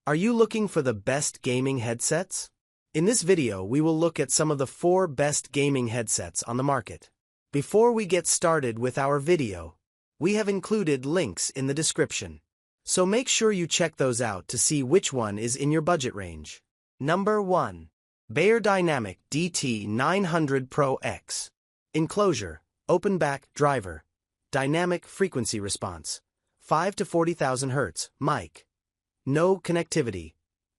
Are you looking for the best gaming headsets? In this video, we will look at some of the 4 best gaming headsets on the market. Before we get started with our video, we have included links in the description. So make sure you check those out to see which one is in your budget range. Number 1. Beyerdynamic DT 900 Pro X. Enclosure, open back, driver, dynamic frequency response, 5 to 40,000 Hz, mic. No connectivity.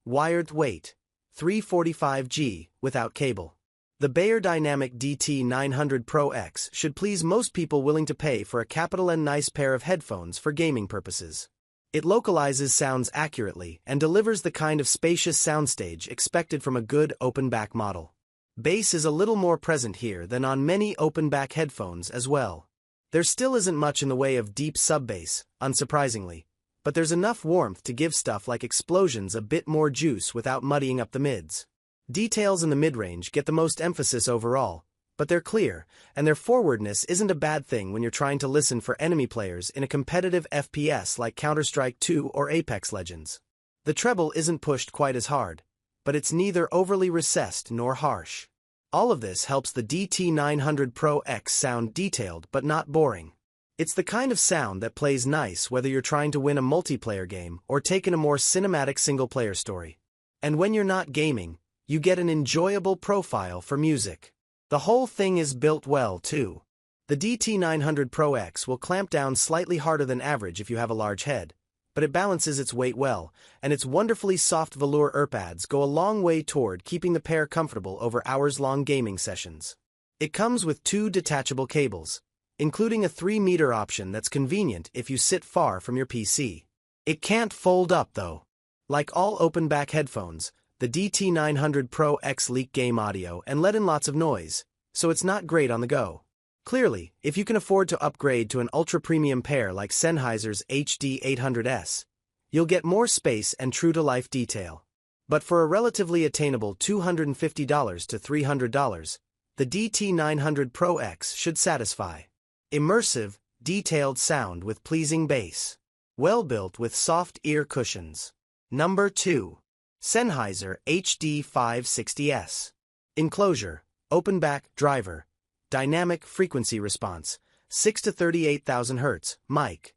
Wired weight, 345G, without cable. The Beyerdynamic DT 900 Pro X should please most people willing to pay for a capital and nice pair of headphones for gaming purposes. It localizes sounds accurately and delivers the kind of spacious soundstage expected from a good open-back model. Bass is a little more present here than on many open-back headphones as well. There still isn't much in the way of deep sub-bass, unsurprisingly, but there's enough warmth to give stuff like explosions a bit more juice without muddying up the mids. Details in the mid-range get the most emphasis overall, but they're clear, and their forwardness isn't a bad thing when you're trying to listen for enemy players in a competitive FPS like Counter-Strike 2 or Apex Legends. The treble isn't pushed quite as hard, but it's neither overly recessed nor harsh. All of this helps the DT 900 Pro X sound detailed but not boring. It's the kind of sound that plays nice whether you're trying to win a multiplayer game or take in a more cinematic single-player story. And when you're not gaming, you get an enjoyable profile for music. The whole thing is built well, too. The DT 900 Pro X will clamp down slightly harder than average if you have a large head, but it balances its weight well, and its wonderfully soft velour earpads go a long way toward keeping the pair comfortable over hours-long gaming sessions. It comes with 2 detachable cables, including a 3-meter option that's convenient if you sit far from your PC. It can't fold up, though. Like all open-back headphones, the DT 900 Pro X leak game audio and let in lots of noise, so it's not great on the go. Clearly, if you can afford to upgrade to an ultra-premium pair like Sennheiser's HD800S, you'll get more space and true-to-life detail. But for a relatively attainable $250 to $300, the DT 900 Pro X should satisfy. Immersive, detailed sound with pleasing bass. Well-built with soft ear cushions. Number 2. Sennheiser HD560S. Enclosure, open back, driver, dynamic frequency response, 6 to 38,000 Hz, mic.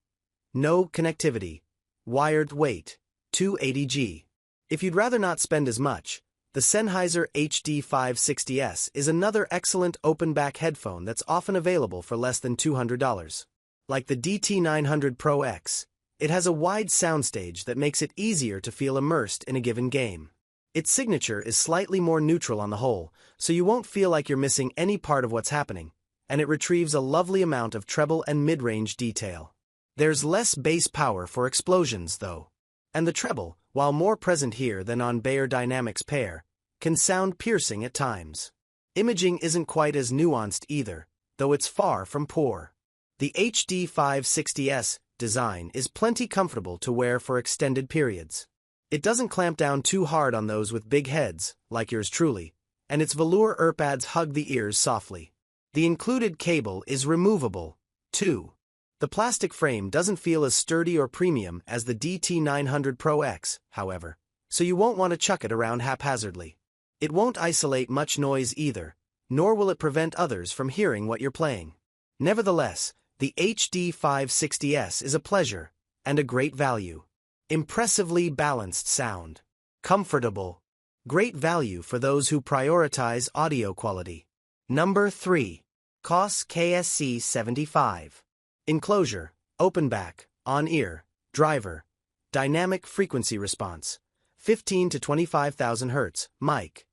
No connectivity. Wired weight, 280G. If you'd rather not spend as much, the Sennheiser HD560S is another excellent open-back headphone that's often available for less than $200. Like the DT 900 Pro X, it has a wide soundstage that makes it easier to feel immersed in a given game. Its signature is slightly more neutral on the whole, so you won't feel like you're missing any part of what's happening, and it retrieves a lovely amount of treble and mid-range detail. There's less bass power for explosions, though. And the treble, while more present here than on Beyerdynamic's pair, can sound piercing at times. Imaging isn't quite as nuanced either, though it's far from poor. The HD560S design is plenty comfortable to wear for extended periods. It doesn't clamp down too hard on those with big heads, like yours truly, and its velour earpads hug the ears softly. The included cable is removable, too. The plastic frame doesn't feel as sturdy or premium as the DT 900 Pro X, however, so you won't want to chuck it around haphazardly. It won't isolate much noise either, nor will it prevent others from hearing what you're playing. Nevertheless, the HD560S is a pleasure and a great value. Impressively balanced sound. Comfortable. Great value for those who prioritize audio quality. Number 3. Koss KSC75. Enclosure, open back, on-ear, driver, dynamic frequency response, 15 to 25,000 Hz, mic.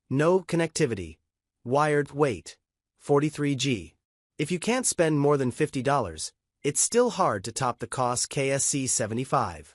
No connectivity. Wired weight, 43G. If you can't spend more than $50, it's still hard to top the Koss KSC75.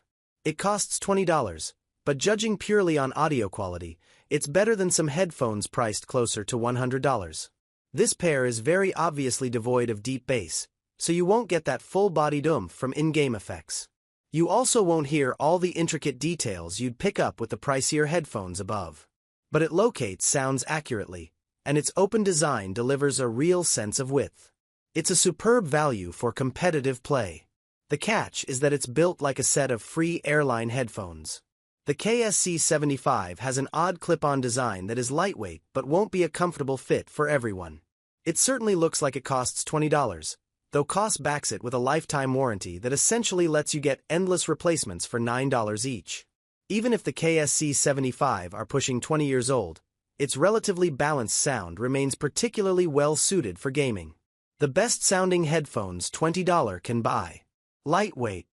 It costs $20, but judging purely on audio quality, it's better than some headphones priced closer to $100. This pair is very obviously devoid of deep bass, so you won't get that full-bodied oomph from in-game effects. You also won't hear all the intricate details you'd pick up with the pricier headphones above. But it locates sounds accurately, and its open design delivers a real sense of width. It's a superb value for competitive play. The catch is that it's built like a set of free airline headphones. The KSC75 has an odd clip-on design that is lightweight but won't be a comfortable fit for everyone. It certainly looks like it costs $20, though Koss backs it with a lifetime warranty that essentially lets you get endless replacements for $9 each. Even if the KSC75 are pushing 20 years old, its relatively balanced sound remains particularly well suited for gaming. The best-sounding headphones $20 can buy. Lightweight.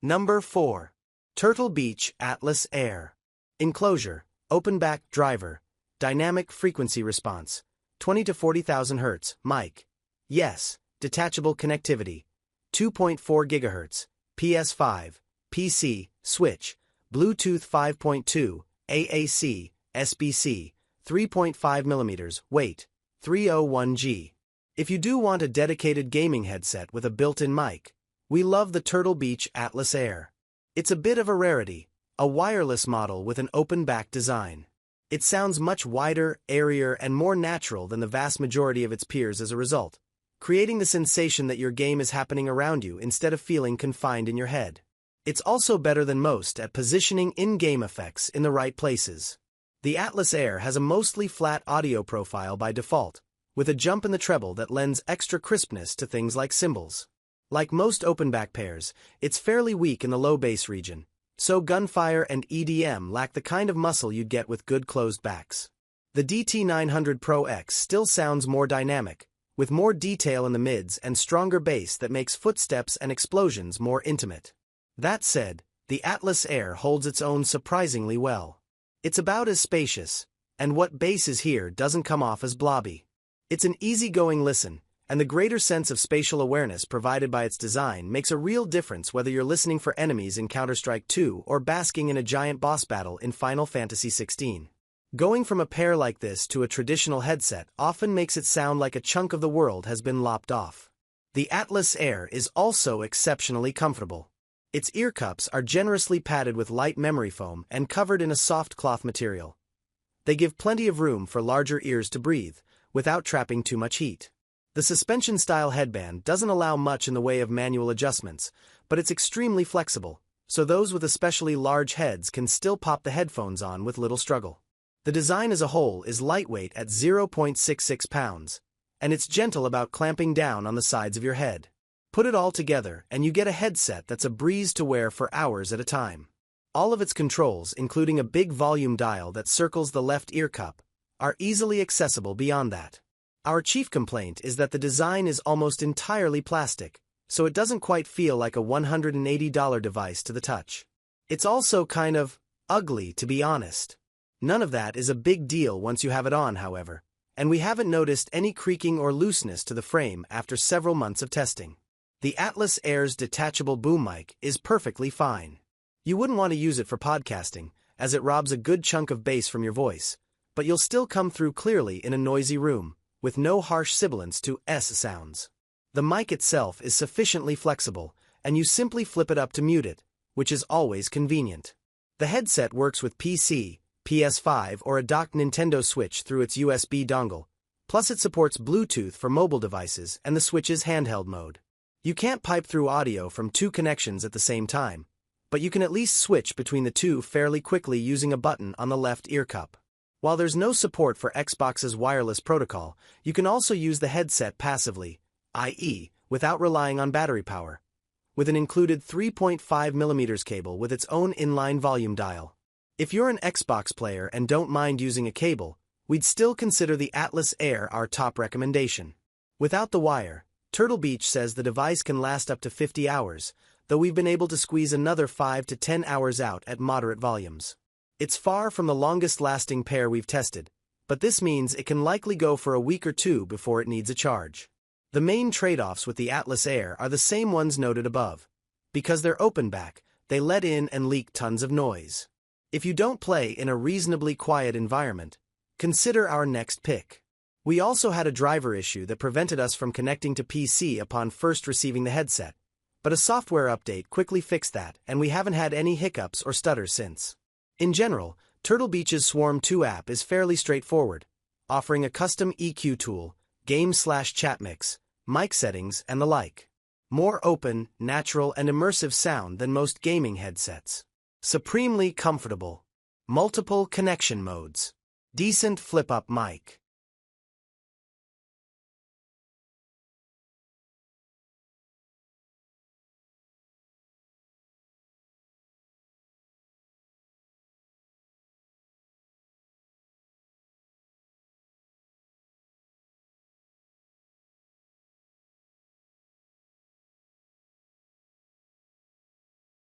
Number 4. Turtle Beach Atlas Air. Enclosure, open-back driver, dynamic frequency response, 20 to 40,000 Hz, mic. Yes, detachable connectivity, 2.4 GHz, PS5, PC, switch, Bluetooth 5.2, AAC, SBC, 3.5 mm, weight, 301 g. If you do want a dedicated gaming headset with a built-in mic, we love the Turtle Beach Atlas Air. It's a bit of a rarity, a wireless model with an open-back design. It sounds much wider, airier, and more natural than the vast majority of its peers as a result, creating the sensation that your game is happening around you instead of feeling confined in your head. It's also better than most at positioning in-game effects in the right places. The Atlas Air has a mostly flat audio profile by default, with a jump in the treble that lends extra crispness to things like cymbals. Like most open-back pairs, it's fairly weak in the low bass region, so gunfire and EDM lack the kind of muscle you'd get with good closed backs. The DT900 Pro X still sounds more dynamic, with more detail in the mids and stronger bass that makes footsteps and explosions more intimate. That said, the Atlas Air holds its own surprisingly well. It's about as spacious, and what bass is here doesn't come off as blobby. It's an easygoing listen, and the greater sense of spatial awareness provided by its design makes a real difference whether you're listening for enemies in Counter-Strike 2 or basking in a giant boss battle in Final Fantasy XVI. Going from a pair like this to a traditional headset often makes it sound like a chunk of the world has been lopped off. The Atlas Air is also exceptionally comfortable. Its ear cups are generously padded with light memory foam and covered in a soft cloth material. They give plenty of room for larger ears to breathe, without trapping too much heat. The suspension-style headband doesn't allow much in the way of manual adjustments, but it's extremely flexible, so those with especially large heads can still pop the headphones on with little struggle. The design as a whole is lightweight at 0.66 pounds, and it's gentle about clamping down on the sides of your head. Put it all together and you get a headset that's a breeze to wear for hours at a time. All of its controls, including a big volume dial that circles the left ear cup, are easily accessible beyond that. Our chief complaint is that the design is almost entirely plastic, so it doesn't quite feel like a $180 device to the touch. It's also kind of ugly, to be honest. None of that is a big deal once you have it on, however, and we haven't noticed any creaking or looseness to the frame after several months of testing. The Atlas Air's detachable boom mic is perfectly fine. You wouldn't want to use it for podcasting, as it robs a good chunk of bass from your voice, but you'll still come through clearly in a noisy room, with no harsh sibilance to S sounds. The mic itself is sufficiently flexible, and you simply flip it up to mute it, which is always convenient. The headset works with PC, PS5 or a docked Nintendo Switch through its USB dongle, plus it supports Bluetooth for mobile devices and the Switch's handheld mode. You can't pipe through audio from two connections at the same time, but you can at least switch between the two fairly quickly using a button on the left ear cup. While there's no support for Xbox's wireless protocol, you can also use the headset passively, i.e., without relying on battery power, with an included 3.5 mm cable with its own inline volume dial. If you're an Xbox player and don't mind using a cable, we'd still consider the Atlas Air our top recommendation. Without the wire, Turtle Beach says the device can last up to 50 hours, though we've been able to squeeze another 5 to 10 hours out at moderate volumes. It's far from the longest-lasting pair we've tested, but this means it can likely go for a week or two before it needs a charge. The main trade-offs with the Atlas Air are the same ones noted above. Because they're open-back, they let in and leak tons of noise. If you don't play in a reasonably quiet environment, consider our next pick. We also had a driver issue that prevented us from connecting to PC upon first receiving the headset, but a software update quickly fixed that and we haven't had any hiccups or stutters since. In general, Turtle Beach's Swarm 2 app is fairly straightforward, offering a custom EQ tool, game/chat mix, mic settings, and the like. More open, natural, and immersive sound than most gaming headsets. Supremely comfortable. Multiple connection modes. Decent flip-up mic.